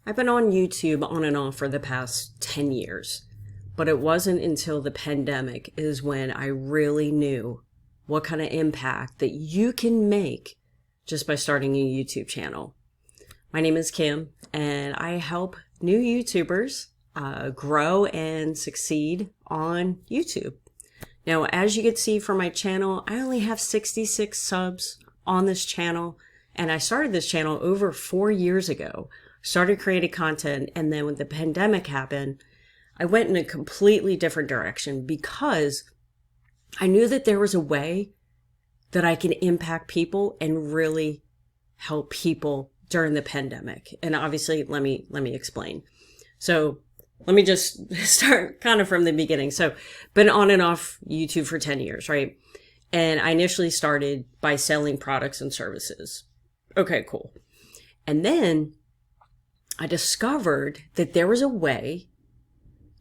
I've been on YouTube on and off for the past 10 years, but it wasn't until the pandemic is when I really knew what kind of impact that you can make just by starting a YouTube channel. My name is Kim, and I help new YouTubers grow and succeed on YouTube. Now, as you can see from my channel, I only have 66 subs on this channel, and I started this channel over 4 years ago. Started creating content, and then when the pandemic happened, I went in a completely different direction because I knew that there was a way that I can impact people and really help people during the pandemic. And obviously, let me explain. So let me just start kind of from the beginning. So been on and off YouTube for 10 years, right? And I initially started by selling products and services. Okay, cool. And then I discovered that there was a way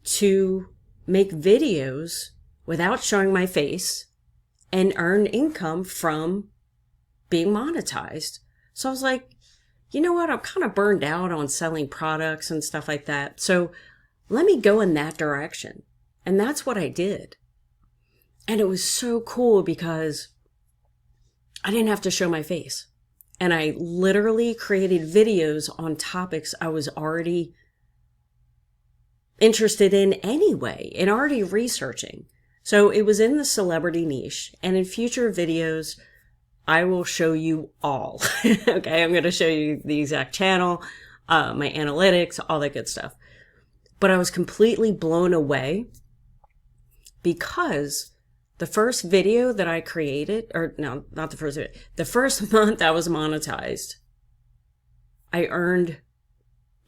to make videos without showing my face and earn income from being monetized. So I was like, you know what? I'm kind of burned out on selling products and stuff like that. So let me go in that direction. And that's what I did. And it was so cool because I didn't have to show my face. And I literally created videos on topics I was already interested in anyway and already researching. So it was in the celebrity niche. And in future videos, I will show you all. Okay, I'm going to show you the exact channel, my analytics, all that good stuff. But I was completely blown away because the first video that I created, or no, not the first video, the first month I was monetized, I earned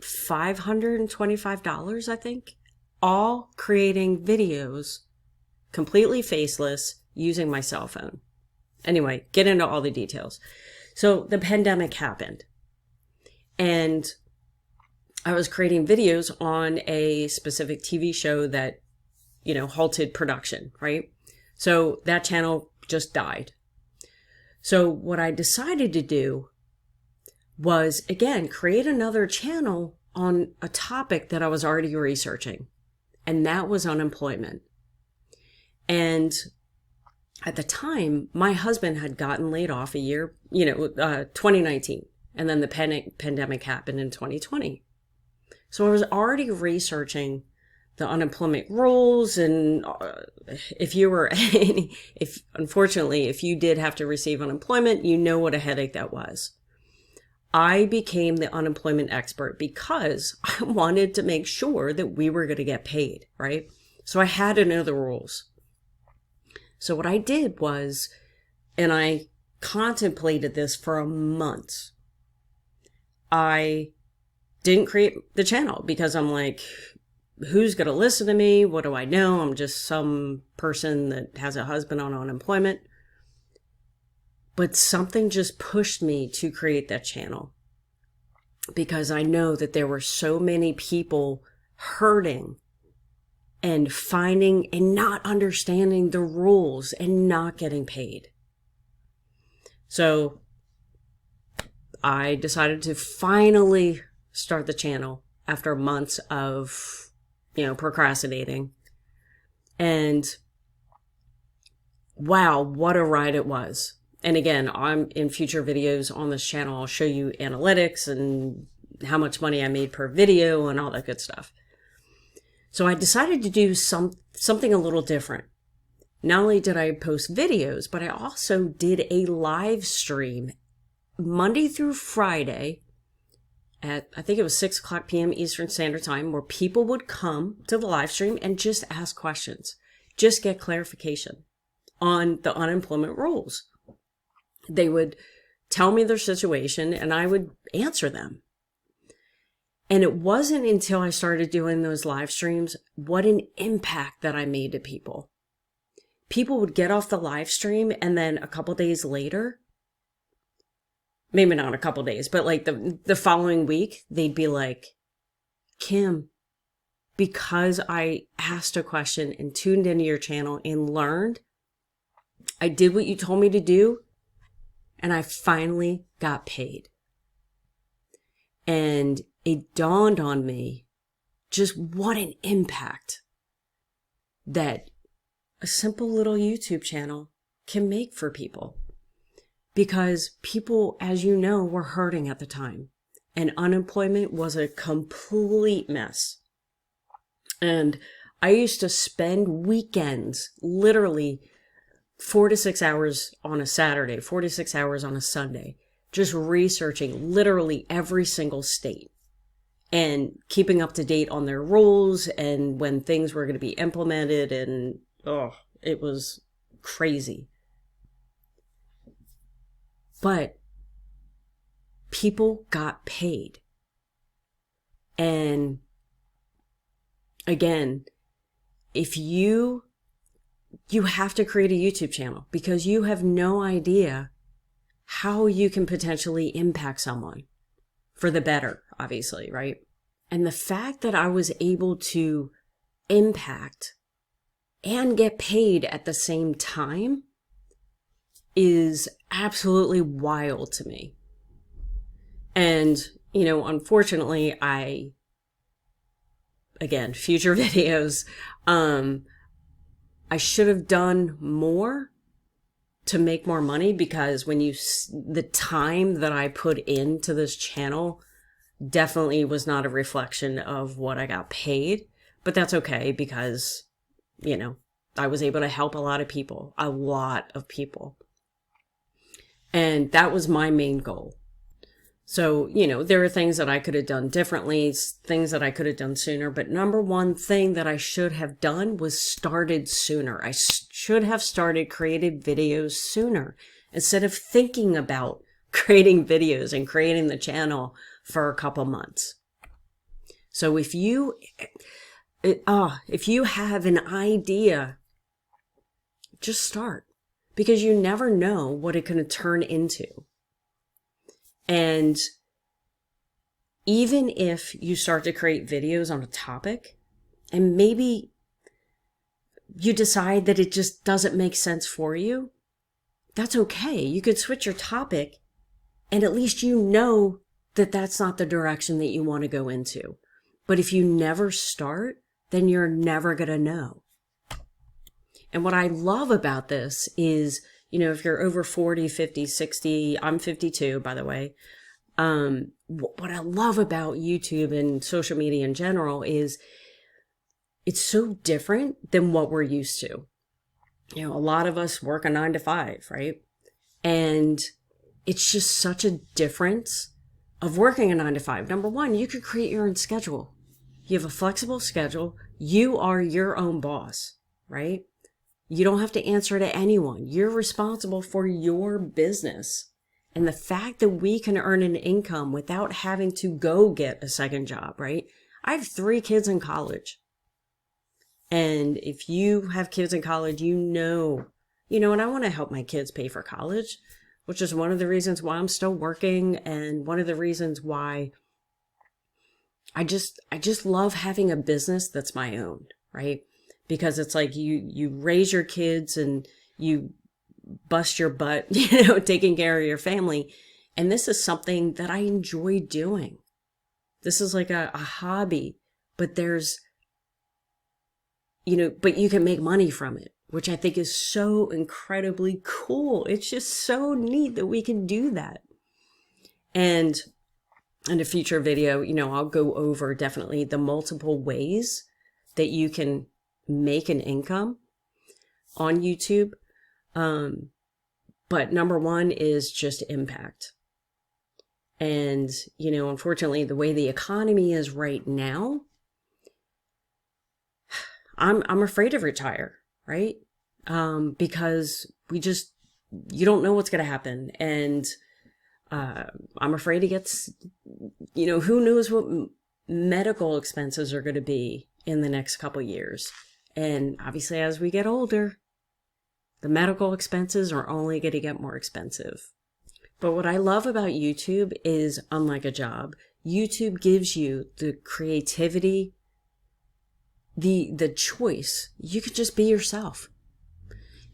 $525, I think, all creating videos completely faceless using my cell phone. Anyway, get into all the details. So the pandemic happened and I was creating videos on a specific TV show that, halted production, right? So that channel just died. So what I decided to do was, again, create another channel on a topic that I was already researching. And that was unemployment. And at the time, my husband had gotten laid off 2019. And then the pandemic happened in 2020. So I was already researching the unemployment rules, and unfortunately, if you did have to receive unemployment, you know what a headache that was. I became the unemployment expert because I wanted to make sure that we were going to get paid, right? So I had to know the rules. So what I did was, and I contemplated this for a month, I didn't create the channel because I'm like, who's going to listen to me? What do I know? I'm just some person that has a husband on unemployment. But something just pushed me to create that channel because I know that there were so many people hurting and finding and not understanding the rules and not getting paid. So I decided to finally start the channel after months of procrastinating. And wow, what a ride it was. And again, I'm in future videos on this channel, I'll show you analytics and how much money I made per video and all that good stuff. So I decided to do something a little different. Not only did I post videos, but I also did a live stream Monday through Friday at, I think it was 6:00 p.m. Eastern Standard Time, where people would come to the live stream and just ask questions, just get clarification on the unemployment rules. They would tell me their situation and I would answer them. And it wasn't until I started doing those live streams, what an impact that I made to people. People would get off the live stream and then a couple days later, maybe not a couple days, but like the following week, they'd be like, Kim, because I asked a question and tuned into your channel and learned, I did what you told me to do, and I finally got paid. And it dawned on me just what an impact that a simple little YouTube channel can make for people. Because people, as you know, were hurting at the time. And unemployment was a complete mess. And I used to spend weekends, literally 4 to 6 hours on a Saturday, 4 to 6 hours on a Sunday, just researching literally every single state and keeping up to date on their rules and when things were going to be implemented. And it was crazy. But people got paid. And again, if you have to create a YouTube channel because you have no idea how you can potentially impact someone for the better, obviously, right? And the fact that I was able to impact and get paid at the same time is absolutely wild to me. And, unfortunately, again, future videos, I should have done more to make more money, because the time that I put into this channel definitely was not a reflection of what I got paid. But that's okay, because, I was able to help a lot of people. And that was my main goal. So, there are things that I could have done differently, things that I could have done sooner. But number one thing that I should have done was started sooner. I should have started creating videos sooner instead of thinking about creating videos and creating the channel for a couple months. So if you have an idea, just start, because you never know what it can turn into. And even if you start to create videos on a topic and maybe you decide that it just doesn't make sense for you, that's okay. You could switch your topic, and at least you know that that's not the direction that you want to go into. But if you never start, then you're never going to know. And what I love about this is, if you're over 40, 50, 60, I'm 52, by the way. What I love about YouTube and social media in general is it's so different than what we're used to. A lot of us work a 9 to 5, right? And it's just such a difference of working a 9 to 5. Number one, you could create your own schedule. You have a flexible schedule. You are your own boss, right? You don't have to answer to anyone. You're responsible for your business. And the fact that we can earn an income without having to go get a second job, right? I have 3 kids in college. And if you have kids in college, and I want to help my kids pay for college, which is one of the reasons why I'm still working, and one of the reasons why I just love having a business that's my own, right? Because it's like you raise your kids and you bust your butt, taking care of your family. And this is something that I enjoy doing. This is like a hobby, but but you can make money from it, which I think is so incredibly cool. It's just so neat that we can do that. And in a future video, I'll go over definitely the multiple ways that you can make an income on YouTube. But number one is just impact. And, unfortunately, the way the economy is right now, I'm afraid to retire, right? Because you don't know what's going to happen. And, I'm afraid it gets, who knows what medical expenses are going to be in the next couple years. And obviously, as we get older, the medical expenses are only going to get more expensive. But what I love about YouTube is, unlike a job, YouTube gives you the creativity, the choice. You can just be yourself.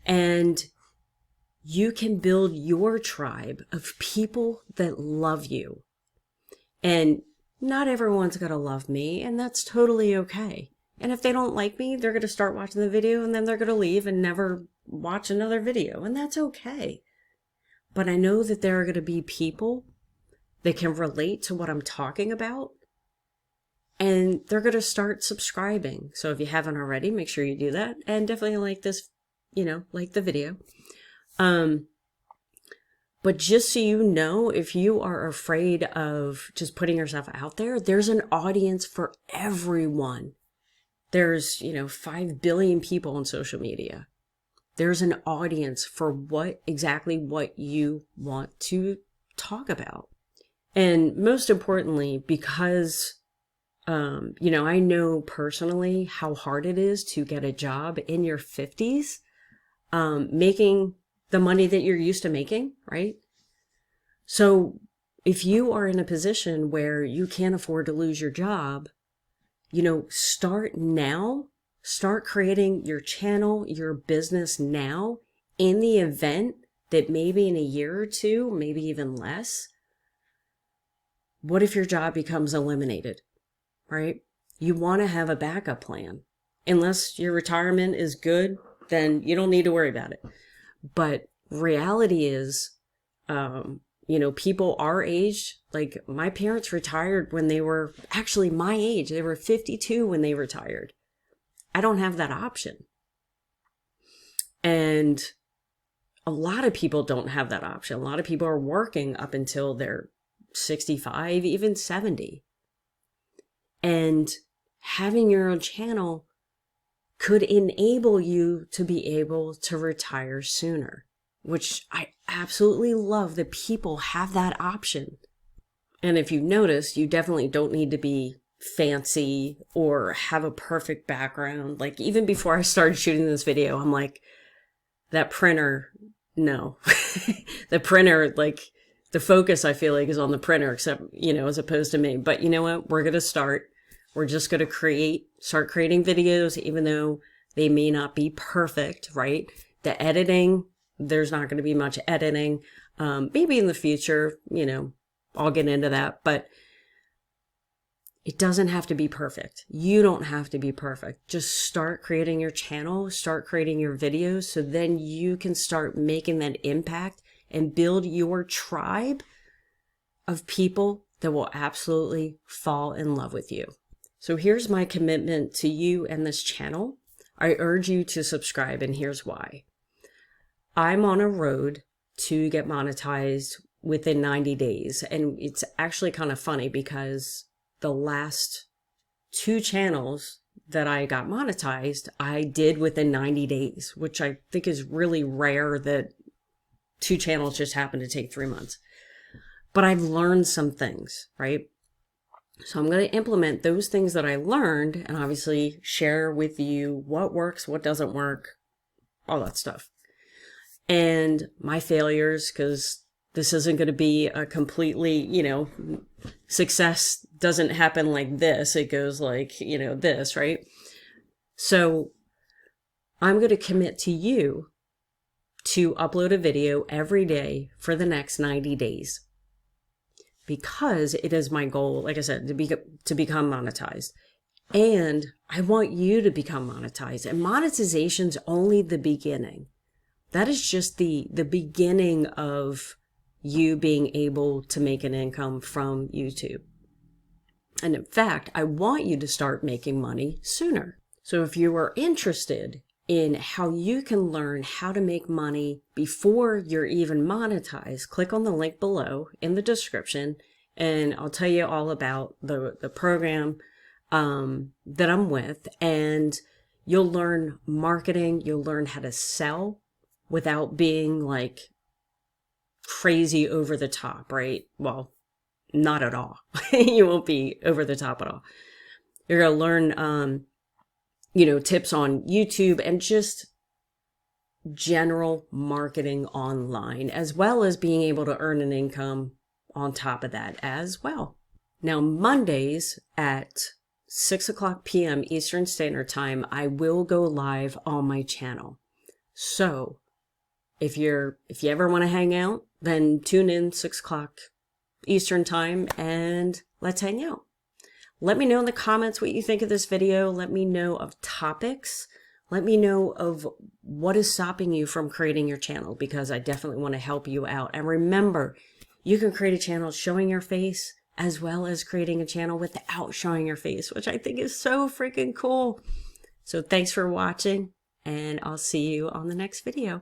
And you can build your tribe of people that love you. And Not everyone's going to love me, and that's totally okay. And if they don't like me, they're going to start watching the video and then they're going to leave and never watch another video, and that's okay. But I know that there are going to be people that can relate to what I'm talking about, and they're going to start subscribing. So if you haven't already, make sure you do that, and definitely like this, like the video. But just so you know, if you are afraid of just putting yourself out there, there's an audience for everyone. There's, 5 billion people on social media. There's an audience for exactly what you want to talk about. And most importantly, because, I know personally how hard it is to get a job in your 50s, making the money that you're used to making, right? So if you are in a position where you can't afford to lose your job, start now. Start creating your channel, your business now, in the event that maybe in a year or two, maybe even less, what if your job becomes eliminated, right? You want to have a backup plan. Unless your retirement is good, then you don't need to worry about it. But reality is, people our age, like my parents retired when they were actually my age. They were 52 when they retired. I don't have that option. And a lot of people don't have that option. A lot of people are working up until they're 65, even 70. And having your own channel could enable you to be able to retire sooner, which I absolutely love that people have that option. And if you've noticed, you definitely don't need to be fancy or have a perfect background. Like even before I started shooting this video, I'm like, that printer, no. The printer, like the focus I feel like is on the printer, except, as opposed to me. But you know what? We're going to start. We're just going to start creating videos, even though they may not be perfect, right? The editing, there's not going to be much editing. Maybe in the future, I'll get into that, but it doesn't have to be perfect. You don't have to be perfect. Just start creating your channel, start creating your videos, so then you can start making that impact and build your tribe of people that will absolutely fall in love with you. So here's my commitment to you and this channel. I urge you to subscribe, and here's why. I'm on a road to get monetized within 90 days. And it's actually kind of funny because the last 2 channels that I got monetized, I did within 90 days, which I think is really rare that 2 channels just happen to take 3 months. But I've learned some things, right? So I'm going to implement those things that I learned and obviously share with you what works, what doesn't work, all that stuff. And my failures, because this isn't going to be a completely, success doesn't happen like this. It goes like, this, right? So I'm going to commit to you to upload a video every day for the next 90 days. Because it is my goal, like I said, to become monetized. And I want you to become monetized. And monetization's only the beginning. That is just the beginning of you being able to make an income from YouTube. And in fact, I want you to start making money sooner. So if you are interested in how you can learn how to make money before you're even monetized, click on the link below in the description, and I'll tell you all about the program that I'm with. And you'll learn marketing, you'll learn how to sell without being like crazy over the top, right? Well, not at all. You won't be over the top at all. You're going to learn, tips on YouTube and just general marketing online, as well as being able to earn an income on top of that as well. Now, Mondays at 6:00 p.m. Eastern Standard Time, I will go live on my channel. So if you ever want to hang out, then tune in 6:00 Eastern Time and let's hang out. Let me know in the comments what you think of this video. Let me know of topics. Let me know of what is stopping you from creating your channel, because I definitely want to help you out. And remember, you can create a channel showing your face as well as creating a channel without showing your face, which I think is so freaking cool. So thanks for watching, and I'll see you on the next video.